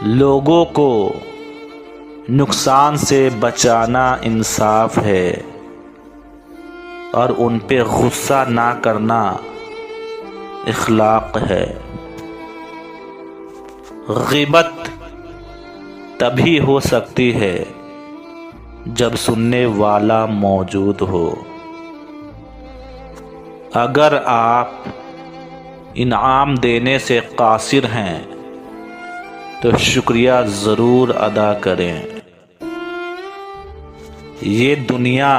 लोगों को नुकसान से बचाना इंसाफ है और उन पे गुस्सा ना करना इखलाक है। ग़ीबत तभी हो सकती है जब सुनने वाला मौजूद हो। अगर आप इनाम देने से कासिर हैं तो शुक्रिया ज़रूर अदा करें। ये दुनिया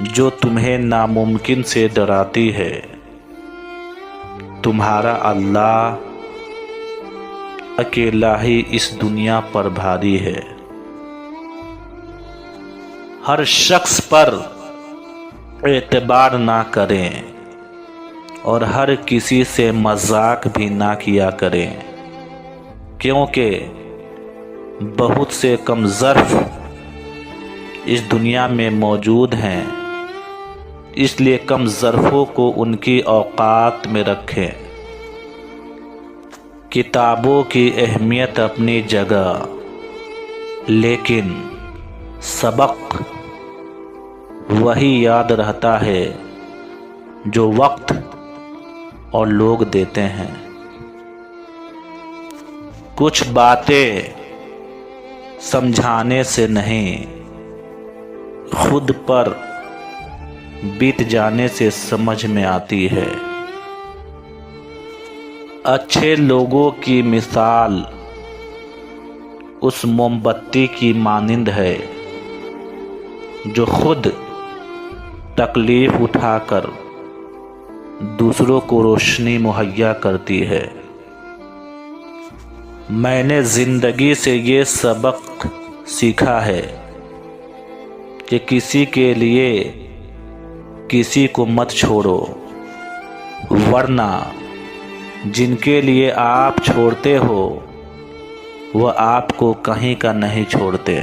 जो तुम्हें नामुमकिन से डराती है, तुम्हारा अल्लाह अकेला ही इस दुनिया पर भारी है। हर शख्स पर एतबार ना करें और हर किसी से मजाक भी ना किया करें, क्योंकि बहुत से कम ज़र्फ़ इस दुनिया में मौजूद हैं। इसलिए कम ज़र्फ़ों को उनकी औकात में रखें। किताबों की अहमियत अपनी जगह, लेकिन सबक वही याद रहता है जो वक्त और लोग देते हैं। कुछ बातें समझाने से नहीं, खुद पर बीत जाने से समझ में आती है। अच्छे लोगों की मिसाल उस मोमबत्ती की मानिंद है जो खुद तकलीफ उठाकर दूसरों को रोशनी मुहैया करती है। मैंने ज़िंदगी से ये सबक सीखा है कि किसी के लिए किसी को मत छोड़ो, वरना जिनके लिए आप छोड़ते हो वह आपको कहीं का नहीं छोड़ते।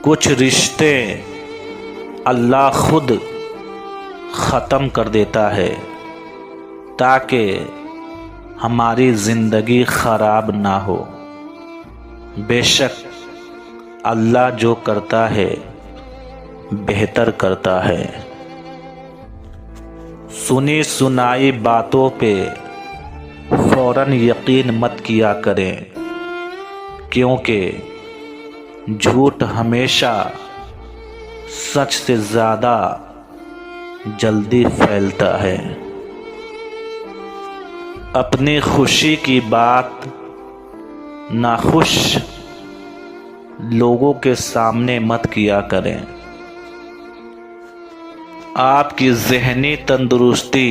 कुछ रिश्ते अल्लाह खुद ख़त्म कर देता है ताकि हमारी ज़िंदगी ख़राब ना हो। बेशक अल्लाह जो करता है बेहतर करता है। सुनी सुनाई बातों पे फ़ौरन यकीन मत किया करें, क्योंकि झूठ हमेशा सच से ज़्यादा जल्दी फैलता है। अपनी खुशी की बात नाखुश लोगों के सामने मत किया करें। आपकी ज़हनी तंदुरुस्ती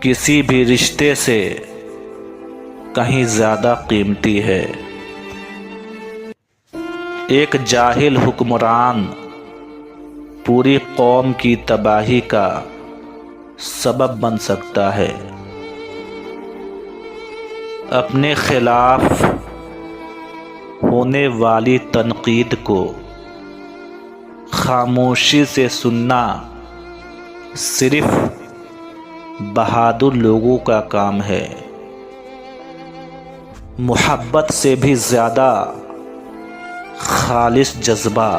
किसी भी रिश्ते से कहीं ज़्यादा कीमती है। एक जाहिल हुक्मरान पूरी कौम की तबाही का सबब बन सकता है। अपने खिलाफ होने वाली तनकीद को खामोशी से सुनना सिर्फ बहादुर लोगों का काम है। मोहब्बत से भी ज़्यादा खालिस जज्बा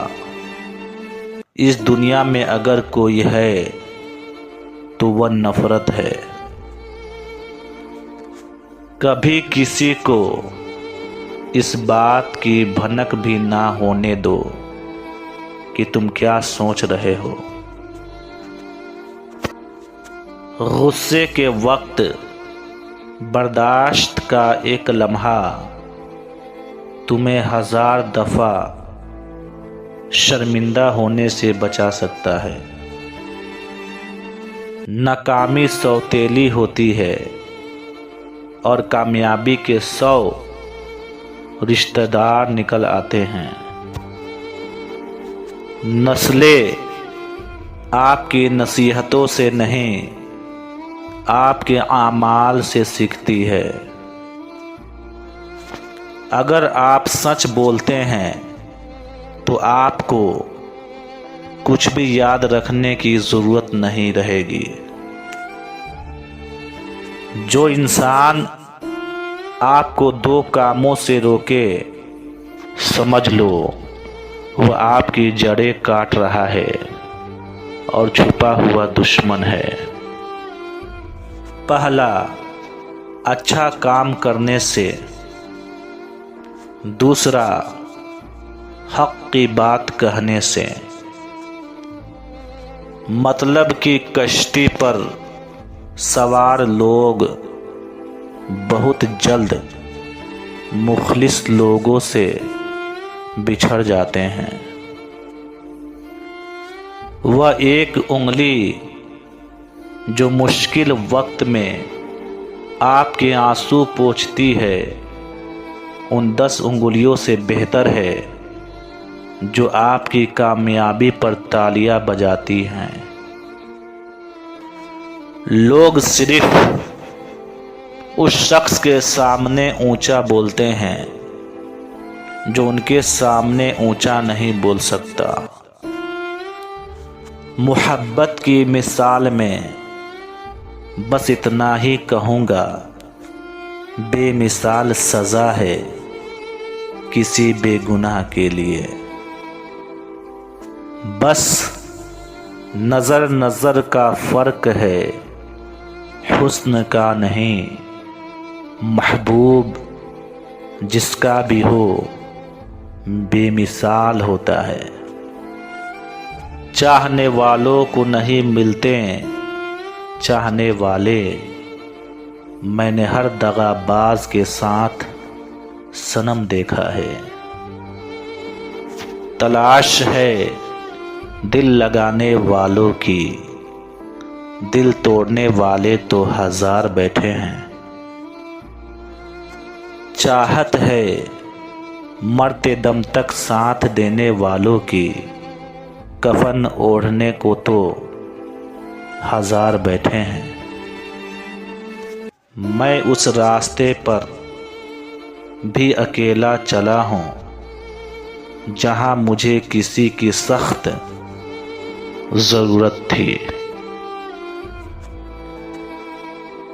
इस दुनिया में अगर कोई है तो वह नफ़रत है। कभी किसी को इस बात की भनक भी ना होने दो कि तुम क्या सोच रहे हो। गुस्से के वक्त बर्दाश्त का एक लम्हा तुम्हें 1000 दफ़ा शर्मिंदा होने से बचा सकता है। नाकामी सौतेली होती है और कामयाबी के 100 रिश्तेदार निकल आते हैं। नस्लें आपकी नसीहतों से नहीं, आपके आमाल से सीखती है। अगर आप सच बोलते हैं तो आपको कुछ भी याद रखने की ज़रूरत नहीं रहेगी। जो इंसान आपको दो कामों से रोके, समझ लो वह आपकी जड़ें काट रहा है और छुपा हुआ दुश्मन है। पहला, अच्छा काम करने से। दूसरा, हक की बात कहने से। मतलब की कश्ती पर सवार लोग बहुत जल्द मुखलिस लोगों से बिछड़ जाते हैं। वह एक उंगली जो मुश्किल वक्त में आपके आंसू पोंछती है, उन 10 उंगलियों से बेहतर है जो आपकी कामयाबी पर तालियां बजाती हैं। लोग सिर्फ उस शख्स के सामने ऊंचा बोलते हैं जो उनके सामने ऊंचा नहीं बोल सकता। मोहब्बत की मिसाल में बस इतना ही कहूँगा, बेमिसाल सज़ा है किसी बेगुनाह के लिए। बस नज़र नज़र का फ़र्क है, हुस्न का नहीं। महबूब जिसका भी हो बेमिसाल होता है। चाहने वालों को नहीं मिलते चाहने वाले, मैंने हर दगाबाज के साथ सनम देखा है। तलाश है दिल लगाने वालों की, दिल तोड़ने वाले तो 1000 बैठे हैं। चाहत है मरते दम तक साथ देने वालों की, कफन ओढ़ने को तो 1000 बैठे हैं। मैं उस रास्ते पर भी अकेला चला हूँ जहाँ मुझे किसी की सख्त ज़रूरत थी।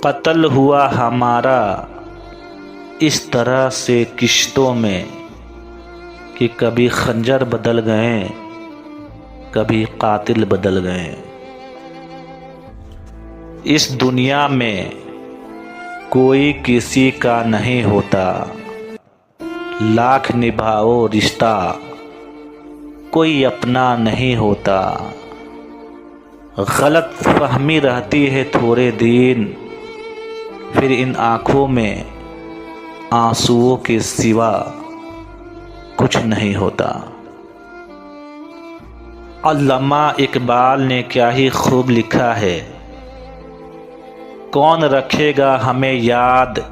कत्ल हुआ हमारा इस तरह से किश्तों में कि कभी खंजर बदल गए, कभी कातिल बदल गए। इस दुनिया में कोई किसी का नहीं होता, लाख निभाओ रिश्ता कोई अपना नहीं होता। गलत फहमी रहती है थोड़े दिन, फिर इन आँखों में आंसुओं के सिवा कुछ नहीं होता। अल्लामा इकबाल ने क्या ही खूब लिखा है, कौन रखेगा हमें याद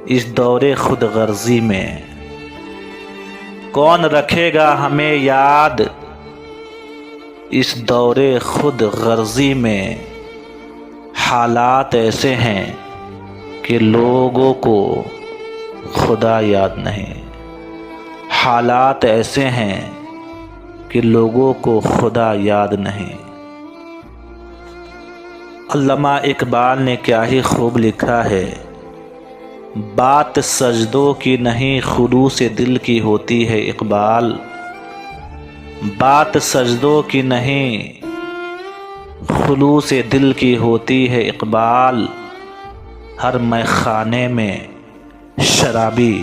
इस दौरे खुद गर्जी में। कौन रखेगा हमें याद इस दौरे खुद गर्जी में। हालात ऐसे हैं कि लोगों को खुदा याद नहीं। हालात ऐसे हैं कि लोगों को खुदा याद नहीं। अल्लामा इकबाल ने क्या ही खूब लिखा है, बात सजदों की नहीं खुलूस दिल की होती है इकबाल। बात सजदों की नहीं खुलूस दिल की होती है इकबाल। हर मैखाने में शराबी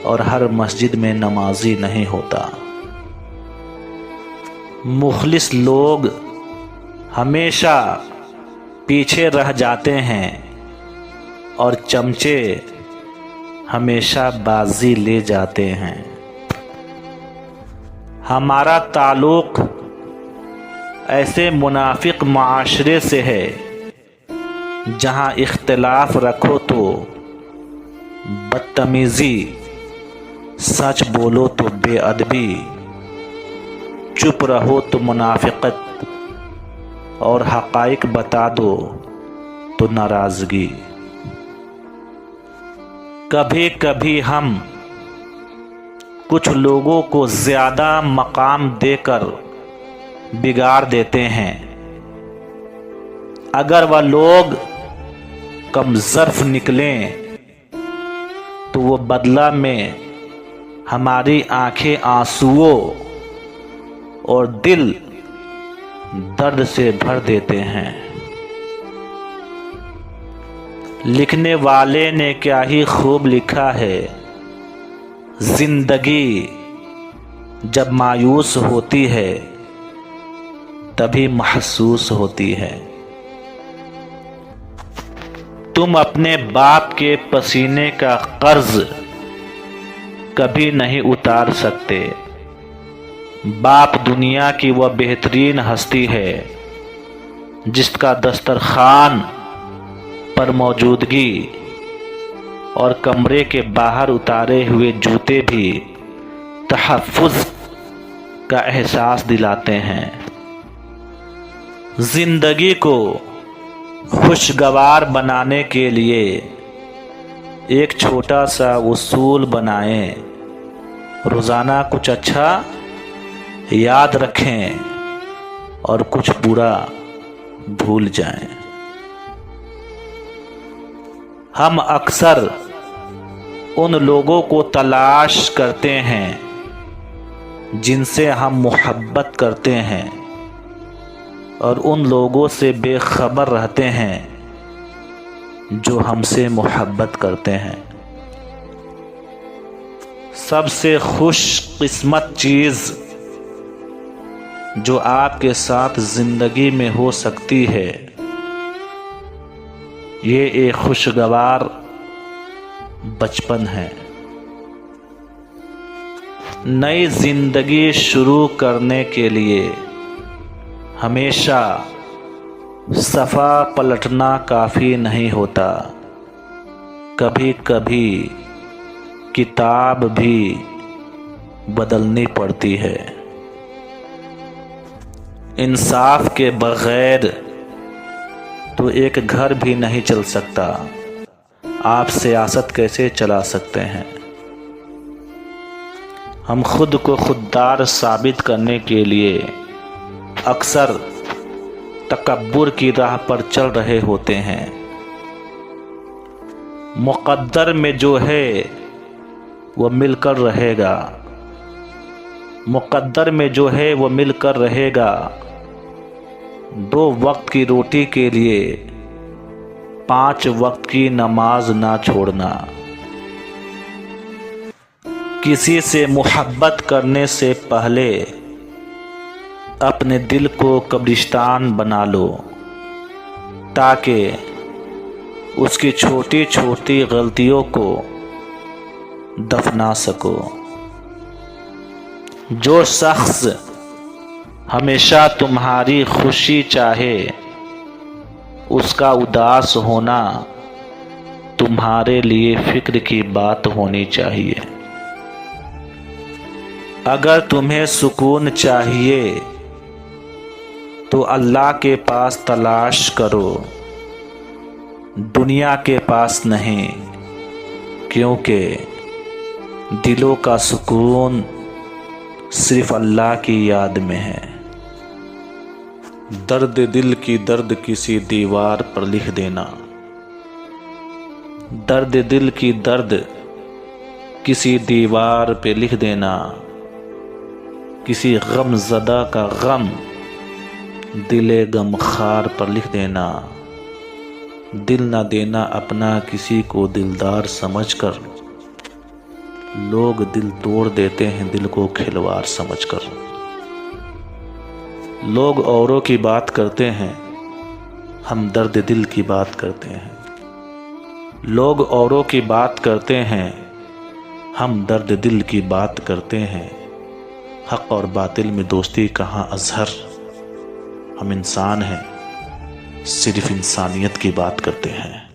और हर मस्जिद में नमाजी नहीं होता। मुखलिस लोग हमेशा पीछे रह जाते हैं और चमचे हमेशा बाजी ले जाते हैं। हमारा ताल्लुक़ ऐसे मुनाफिक माशरे से है जहाँ इख्तिलाफ रखो तो बदतमीज़ी, सच बोलो तो बेअदबी, चुप रहो तो मुनाफिकत और हक़ाइक़ बता दो तो नाराज़गी। कभी कभी हम कुछ लोगों को ज़्यादा मकाम देकर बिगाड़ देते हैं। अगर वह लोग कम ज़र्फ़ निकलें तो वो बदला में हमारी आंखें आंसुओं और दिल दर्द से भर देते हैं। लिखने वाले ने क्या ही खूब लिखा है, जिंदगी जब मायूस होती है तभी महसूस होती है। तुम अपने बाप के पसीने का कर्ज कभी नहीं उतार सकते। बाप दुनिया की वह बेहतरीन हस्ती है जिसका दस्तरखान पर मौजूदगी और कमरे के बाहर उतारे हुए जूते भी तहफ़्फ़ुज़ का एहसास दिलाते हैं। जिंदगी को खुशगवार बनाने के लिए एक छोटा सा उसूल बनाएं, रोज़ाना कुछ अच्छा याद रखें और कुछ बुरा भूल जाएं। हम अक्सर उन लोगों को तलाश करते हैं जिनसे हम मोहब्बत करते हैं और उन लोगों से बेखबर रहते हैं जो हमसे मोहब्बत करते हैं। सबसे खुशकिस्मत चीज़ जो आपके साथ ज़िंदगी में हो सकती है, ये एक खुशगवार बचपन है। नई ज़िंदगी शुरू करने के लिए हमेशा सफ़ा पलटना काफ़ी नहीं होता। कभी कभी किताब भी बदलनी पड़ती है। इंसाफ के बग़ैर तो एक घर भी नहीं चल सकता। आप सियासत कैसे चला सकते हैं? हम खुद को खुददार साबित करने के लिए अक्सर तकब्बुर की राह पर चल रहे होते हैं। मुक़द्दर में जो है वो मिलकर रहेगा। मुक़द्दर में जो है वो मिलकर रहेगा। 2 वक्त की रोटी के लिए 5 वक्त की नमाज ना छोड़ना। किसी से मोहब्बत करने से पहले अपने दिल को कब्रिस्तान बना लो ताकि उसकी छोटी छोटी गलतियों को दफना सको। जो शख्स हमेशा तुम्हारी खुशी चाहे, उसका उदास होना तुम्हारे लिए फिक्र की बात होनी चाहिए। अगर तुम्हें सुकून चाहिए तो अल्लाह के पास तलाश करो, दुनिया के पास नहीं, क्योंकि दिलों का सुकून सिर्फ अल्लाह की याद में है। दर्द दिल की दर्द किसी दीवार पर लिख देना। दर्द दिल की दर्द किसी दीवार पे लिख देना। किसी गमज़दा का गम दिले गमखार पर लिख देना। दिल ना देना अपना किसी को दिलदार समझकर। लोग दिल तोड़ देते हैं दिल को खिलवाड़ समझकर। लोग औरों की बात करते हैं, हम दर्द दिल की बात करते हैं। लोग औरों की बात करते हैं, हम दर्द दिल की बात करते हैं। हक़ और बातिल में दोस्ती कहाँ अज़हर। हम इंसान हैं, सिर्फ इंसानियत की बात करते हैं।